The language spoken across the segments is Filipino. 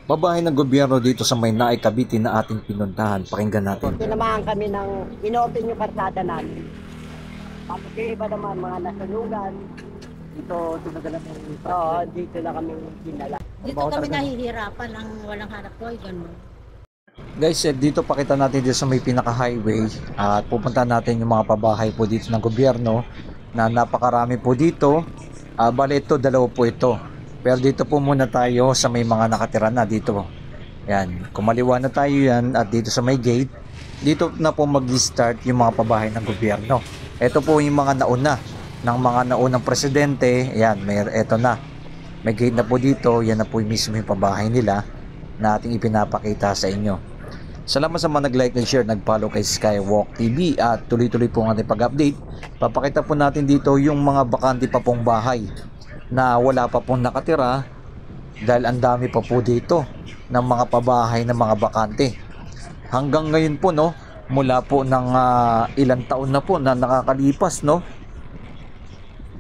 Babahay ng gobyerno dito sa Maynay, Cavite na ating pinuntahan. Pakinggan natin. Tinamahan kami ng inopen yung karsada namin. Tapos yung iba naman, mga nasunugan. Dito, tinagalan mo yung Oo, dito na kami dinala. Dito kami nahihirapan ang walang hanap buhay, ganun. Guys, dito pakita natin dito sa may pinaka-highway at pupunta natin yung mga pabahay po dito ng gobyerno na napakarami po dito. Bale ito, dalawa po ito. Pero dito po muna tayo sa may mga nakatira na dito. Yan, kumaliwa na tayo yan at dito sa may gate, dito na po mag-start yung mga pabahay ng gobyerno. Ito po yung mga nauna ng mga naunang presidente. Yan, ito na. May gate na po dito, yan na po yung mismo yung pabahay nila na ating ipinapakita sa inyo. Salamat sa mga nag-like, nag-share, nag-follow kay Skywalk TV at tuloy-tuloy po ang ating pag-update. Papakita po natin dito yung mga bakante pa pong bahay na wala pa pong nakatira dahil ang dami pa po dito ng mga pabahay ng mga bakante. Hanggang ngayon po no, mula po ng ilang taon na po na nakakalipas no.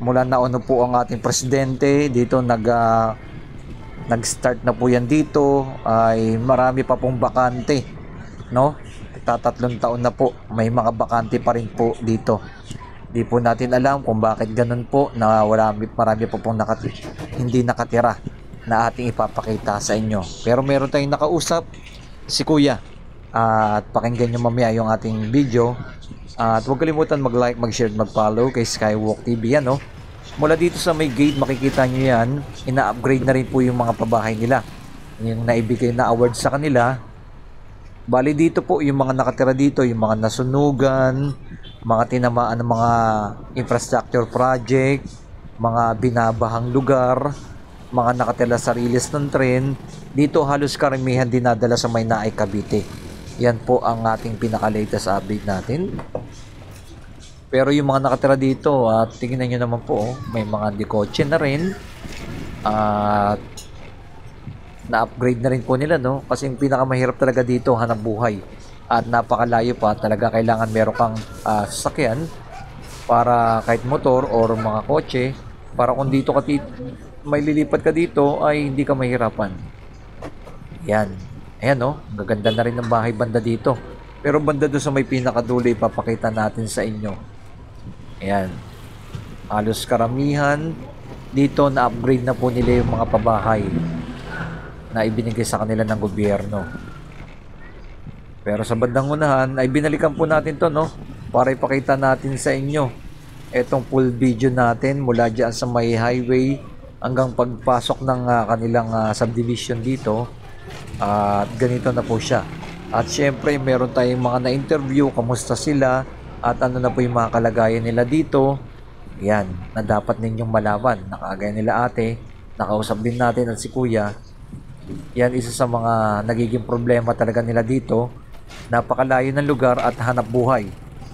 Mula na ano po ang ating presidente dito nag-start na po yan dito ay marami pa pong bakante no. Tatlong taon na po may mga bakante pa rin po dito. Di po natin alam kung bakit ganun po na marami po pong hindi nakatira na ating ipapakita sa inyo. Pero meron tayong nakausap, si Kuya. At pakinggan nyo mamaya yung ating video. At huwag kalimutan mag-like, mag-share, mag-follow kay Skywalk TV yan no. Mula dito sa may gate makikita nyo yan, ina-upgrade na rin po yung mga pabahay nila. Yung naibigay na award sa kanila. Bali dito po yung mga nakatira dito, yung mga nasunugan, mga tinamaan ng mga infrastructure project, mga binabahang lugar, mga nakatira sa riles ng tren. Dito halos karamihan dinadala sa Maynay, Cavite. Yan po ang ating pinaka-latest update natin. Pero yung mga nakatira dito, at tingnan nyo naman po, may mga dikotse na rin. At na-upgrade na rin po nila no, kasi yung pinakamahirap talaga dito hanap buhay at napakalayo pa talaga, kailangan meron kang sasakyan para kahit motor or mga kotse para kung dito ka may lilipat ka dito ay hindi ka mahirapan. Yan, ayan no, gaganda na rin ng bahay banda dito, pero banda doon sa may pinakadulo ipapakita natin sa inyo. Ayan, halos karamihan dito na upgrade na po nila yung mga pabahay na ibinigay sa kanila ng gobyerno. Pero sa bandang unahan ay binalikan po natin to no, para ipakita natin sa inyo etong full video natin mula dyan sa may highway hanggang pagpasok ng kanilang subdivision dito. At ganito na po siya. At syempre meron tayong mga na-interview, kamusta sila at ano na po yung mga kalagayan nila dito. Yan, na dapat ninyong malaman. Nakagaya nila ate, nakausap din natin at si kuya. Yan isa sa mga nagiging problema talaga nila dito. Napakalayo ng lugar at hanap buhay.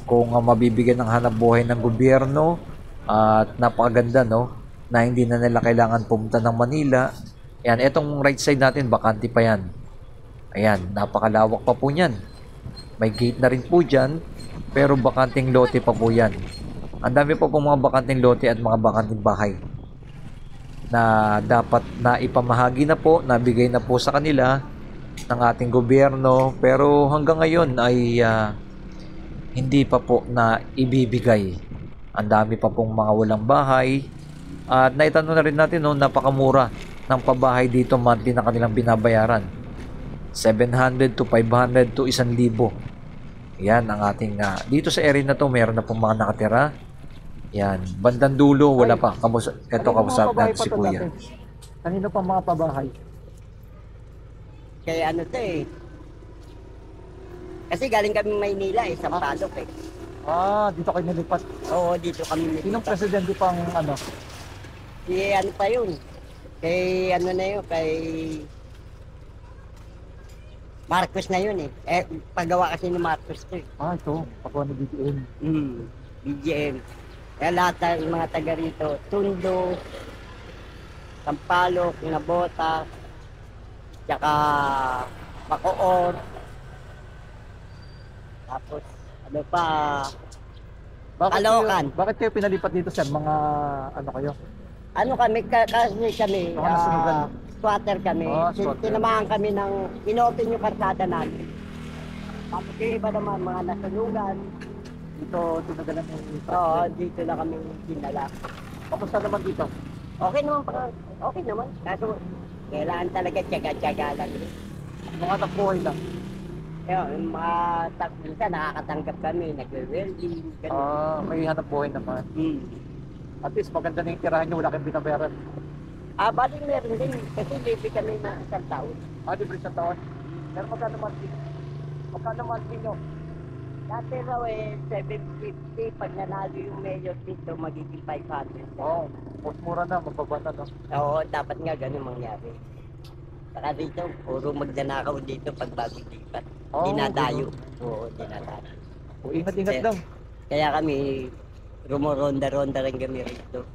Kung mabibigyan ng hanap buhay ng gobyerno at napakaganda no, na hindi na nila kailangan pumunta ng Manila. Yan, etong right side natin bakante pa yan. Ayan, napakalawak pa po yan. May gate na rin po dyan, pero bakanting lote pa po yan. Ang dami pa po mga bakanting lote at mga bakanting bahay na dapat na ipamahagi na po, nabigay na po sa kanila ng ating gobyerno, pero hanggang ngayon ay hindi pa po na ibibigay. Ang dami pa pong mga walang bahay at naitanong na rin natin no, napakamura ng pabahay dito monthly na kanilang binabayaran, 700 to 500 to 1,000. Yan ang ating dito sa area na to meron na pong mga nakatira. Yan, bandang dulo wala pa. Ito kamusap natin si Kuya. Kanino pa mga pabahay? Kaya ano to eh. Kasi galing kami Maynila eh, sa Palok eh. Dito kayo nilipat. Oo, dito kami. Sinong presidente pang ano? Si ano pa yun? Kay ano na yun, kay Marcos na yun eh. Paggawa kasi ni Marcos to eh. Ito, paggawa ni BBM. BGM. Kaya lahat ng mga taga rito, Tundo, Sampaloc, Nabota, tsaka Bacoor. Tapos, ano pa, Caloocan. Bakit kayo pinalipat dito sir? Mga ano kayo? Ano kami, kasi kami, Mga nasunugan. squatter kami. Ah, squatter. Tinamahan kami ng inopen yung karsada namin. Tapos yung iba naman, mga nasunugan. Dito, tinagalan ni Oo, President. dito na kami dinala. Kamusta naman dito? Okay naman pa. Okay naman. Kaso, kailangan talaga tiyaga-tiyaga lang. Mga anak buhay lang. Yung mga minsan nakakatanggap kami, nagwe-welding, ganun. May hanap buhay naman. Hmm. At least maganda na yung tirahan nyo, wala kayong binabayaran. Bali meron din. Kasi libre kami ng isang taon. Libre sa taon. Pero magkano monthly? Magkano monthly nyo? Dati raw 750. Pag nanalo yung mayor dito, magiging 500. Oo, mas mura na, magbabata na. Oo, dapat nga ganun mangyari. Saka dito, puro magdanakaw dito pag bagong lipat. Dinadayo. Oo, dinadayo. Ingat-ingat lang. Kaya kami, rumoronda-ronda rin kami rito.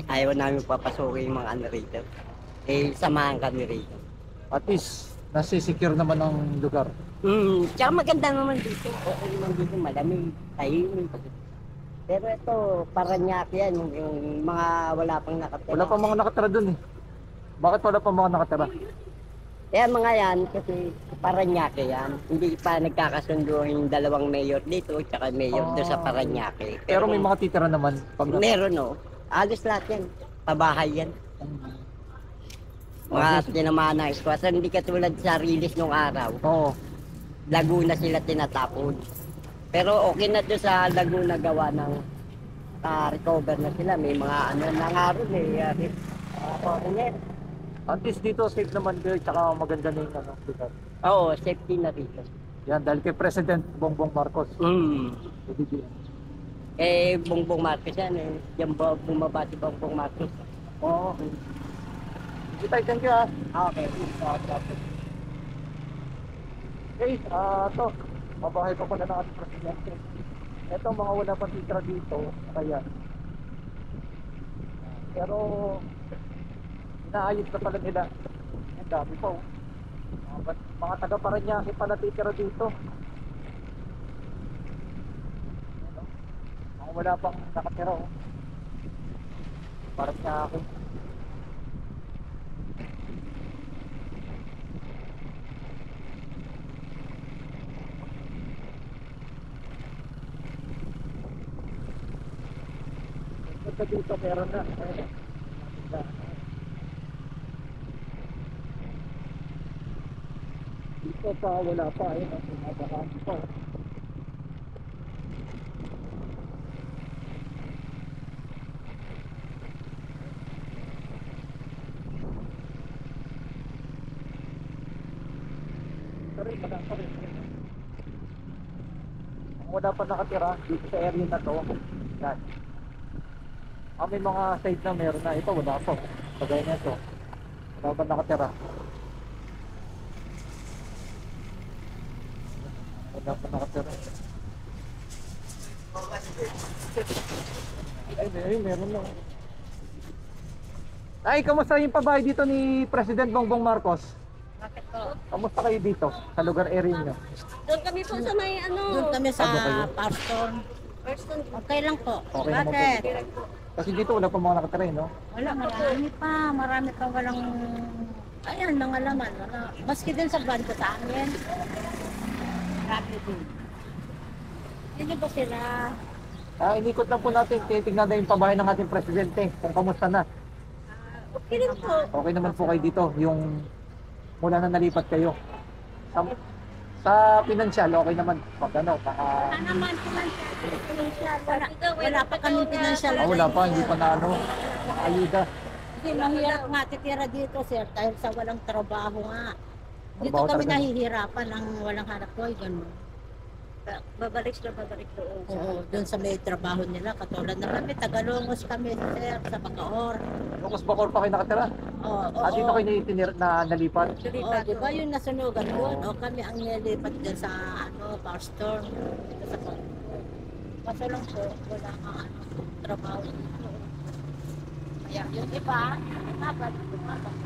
Ayaw namin papasukin yung mga ano rito. Samahan kami rito. At least, nasi-secure naman ang lugar. Tsaka maganda naman dito. Okay naman dito, malamig, tahimik. Pero ito, Paranaque yan, yung mga wala pang nakatira. Wala pa mga nakatira dun eh. Bakit wala pa mga nakatira? Kaya mga yan, kasi Paranaque yan. Hindi pa nagkakasundo yung dalawang mayor dito, tsaka mayor doon sa Paranaque. Pero may mga titira naman. Pag meron no. Alos lahat yan. Pabahay yan. Mga tinamaan ng squatter. Hindi katulad sa release nung araw. Oo. Laguna sila tinatapon. Pero okay na doon sa Laguna gawa ng recover na sila. May mga ano nangaroon eh. At least dito safe naman kayo, tsaka maganda na yung lugar. Oo, safety na rito. Yan, dahil kay President Bongbong Marcos. BBM. Bongbong Marcos yan eh. Diyan ba bumaba si Bongbong Marcos? Oo. Sige tayo, thank you ah. Okay. Okay, to. Mabahay pa pala ng ating presidente. Ito, mga wala pang titra dito. Kaya. Pero, inaayos na pala nila. Ang dami pa oh. Mga taga Paranaque pala titira dito. Mga wala pang nakatira oh. Paranaque. Ito dito meron na. Dito pa wala pa eh. Nabakaan pa. Ang wala pa nakatira dito sa area na to. Yan. May mga site na meron na. Ito wala pa. Pagaya na ito. Wala pa nakatira. Wala pa nakatira. Ay, meron na. Ay, kamusta yung pabahay dito ni President Bongbong Marcos? Bakit po? Kamusta kayo dito sa lugar area niyo? Doon kami po sa may Doon kami sa Ano kayo? Parston. Person. Okay lang po. Okay naman po. Bakit? Kasi dito wala pa mga nakatira, no? Wala, marami pa walang, ayan, mga laman. Wala. Maski din sa banda sa amin. Marami din. Hindi ba sila? Inikot lang po natin, titignan na yung pabahay ng ating presidente, kung kamusta na. Okay rin po. Okay naman po kayo dito, yung mula na nalipat kayo. Sa pinansyal, okay naman. Pag ano, Naman, wala pa kami pinansyal. wala pa, hindi pa na ano, ayuda. Hindi, mahirap nga titira dito, sir, dahil sa walang trabaho nga. Dito Trabaho kami talaga. nahihirapan ang walang hanap buhay, gano'n. Babalik doon. Oo, doon sa may trabaho nila, katulad na kami, Tagalongos kami, sir, sa Bacaor. Lucas Bacor pa kayo nakatira. Oo, Dito kayo nalipat. Oo, di ba yung nasunugan doon? O kami ang nilipat dyan sa Parston. Dito sa Parston. Kaso lang po, wala kang trabaho. Kaya yung iba, lumaban.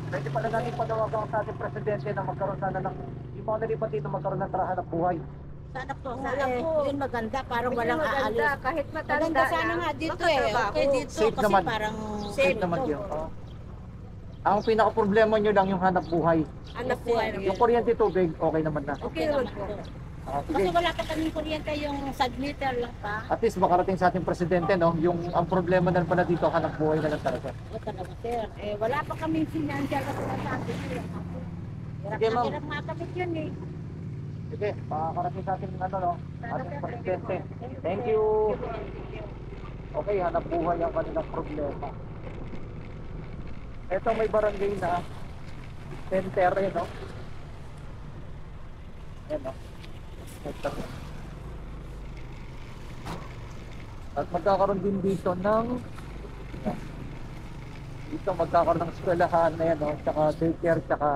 Pwede pala natin panawagan sa ating presidente na magkaroon sana ng, yung mga nalipat dito magkaroon ng trabaho ng buhay. Sana po, Sana po. yun maganda, parang walang Maganda, aalis. kahit matanda Maganda sana na, nga dito makatrabaho. Okay dito, Safe kasi naman. parang Safe naman dito. yun. Ang pinaka-problema nyo lang yung hanap buhay. Anak po. Yung kuryente tubig, okay naman na. Okay naman po. Kasi Sige. wala pa kaming kuryente, yung submitter lang pa. At least makarating sa ating presidente, no? Yung ang problema na pala dito, hanap buhay na lang talaga. O talaga, sir. Eh, wala pa kaming financial na sinasabi. Sige, ma'am. Hirap na makamit yun eh. Sige, makakarating sa ating ano, no? Ating presidente. Thank you. Okay, hanap buhay ang kanilang problema. Ito may barangay na center, no? Yan, no? Center. At magkakaroon din dito ng dito magkakaroon ng eskwelahan na yan, no? Tsaka daycare, tsaka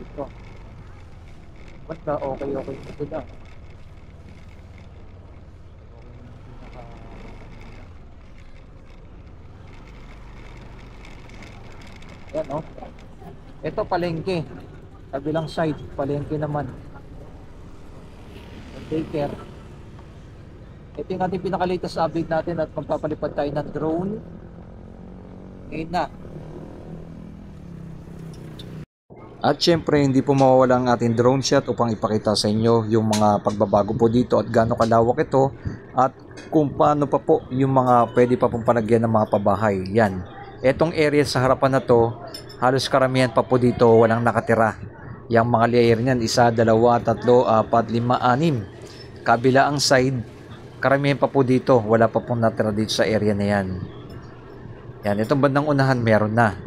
dito. Basta okay ito na. Yan, no? Ito palengke. Kabilang side, palengke naman. Daycare. Ito yung ating pinaka-latest update natin at magpapalipad tayo ng drone. Ngayon na. At syempre hindi po mawawala ang ating drone shot upang ipakita sa inyo yung mga pagbabago po dito at gaano kalawak ito at kung paano pa po yung mga pwede pa pong palagyan ng mga pabahay. Yan. Etong area sa harapan na to, halos karamihan pa po dito walang nakatira. Yang mga layer niyan, 1, 2, 3, 4, 5, 6. Kabila ang side, karamihan pa po dito, wala pa pong natira dito sa area na yan. Yan, itong bandang unahan meron na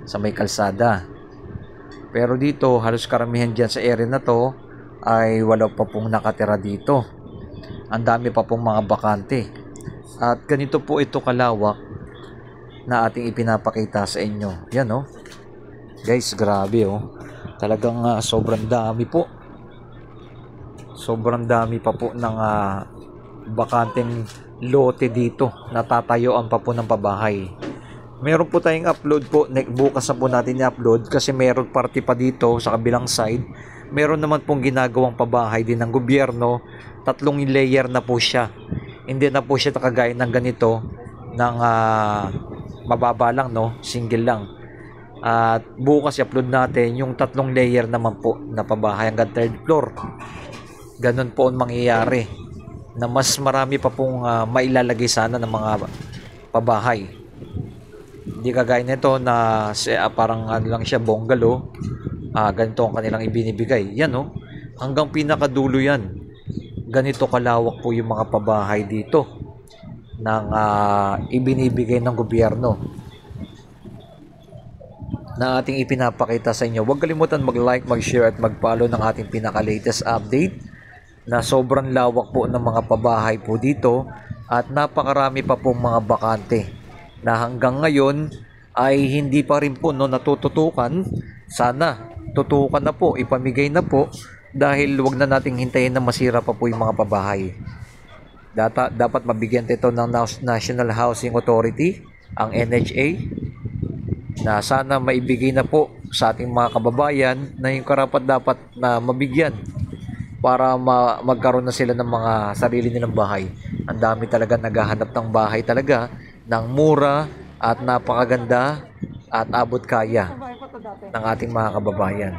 sa may kalsada. Pero dito, halos karamihan dyan sa area na to ay wala pa pong nakatira dito. Ang dami pa pong mga bakante. At ganito po ito kalawak na ating ipinapakita sa inyo. Yan, oh. Guys, grabe, oh. Talagang sobrang dami po. Sobrang dami pa po ng bakanteng lote dito. Natatayuan pa po ng pabahay. Meron po tayong upload po, bukas na po natin i-upload kasi meron party pa dito sa kabilang side. Meron naman pong ginagawang pabahay din ng gobyerno, 3 layer na po siya. Hindi na po siya nakagaya ng ganito, ng mababa lang, no? Single lang. At bukas i-upload natin yung 3 layer naman po na pabahay hanggang 3rd floor. Ganun po ang mangyayari na mas marami pa pong mailalagay sana ng mga pabahay. Hindi kagaya nito na parang ano lang siya, bungalow. Ganito ang kanilang ibinibigay. Yan, no? Hanggang pinakadulo yan. Ganito kalawak po yung mga pabahay dito ng ibinibigay ng gobyerno na ating ipinapakita sa inyo. Huwag kalimutan mag-like, mag-share at mag-follow ng ating pinaka-latest update na sobrang lawak po ng mga pabahay po dito at napakarami pa pong mga bakante na hanggang ngayon ay hindi pa rin po natututukan. Sana tutukan na po, ipamigay na po dahil wag na nating hintayin na masira pa po yung mga pabahay. Dapat mabigyan ito ng National Housing Authority, ang NHA, na sana maibigay na po sa ating mga kababayan na yung karapat dapat na mabigyan para magkaroon na sila ng mga sarili nilang bahay. Ang dami talaga naghahanap ng bahay talaga ng mura at napakaganda at abot kaya ng ating mga kababayan.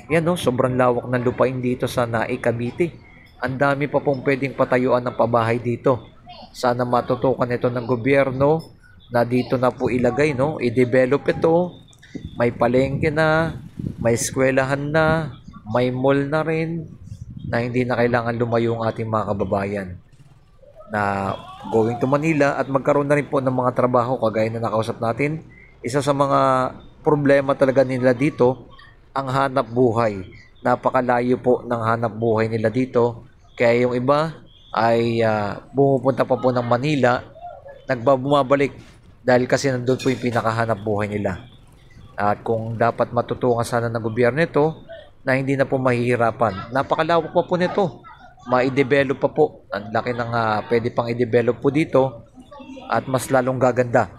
Yan, no, sobrang lawak ng lupain dito sa Naik, Cavite. Ang dami pa pong pwedeng patayuan ng pabahay dito. Sana matutukan ito ng gobyerno na dito na po ilagay, no? I-develop ito. May palengke na, may eskwelahan na, may mall na rin na hindi na kailangan lumayo ang ating mga kababayan na going to Manila at magkaroon na rin po ng mga trabaho kagaya na nakausap natin. Isa sa mga problema talaga nila dito, ang hanap buhay. Napakalayo po ng hanap buhay nila dito. Kaya yung iba ay bumupunta pa po ng Manila, bumabalik dahil kasi nandun po yung pinakahanap buhay nila. At kung dapat matutukan sana ng gobyerno ito na hindi na po mahihirapan. Napakalawak pa po nito. Ma-develop pa po. Ang laki ng pwede pang i-develop po dito at mas lalong gaganda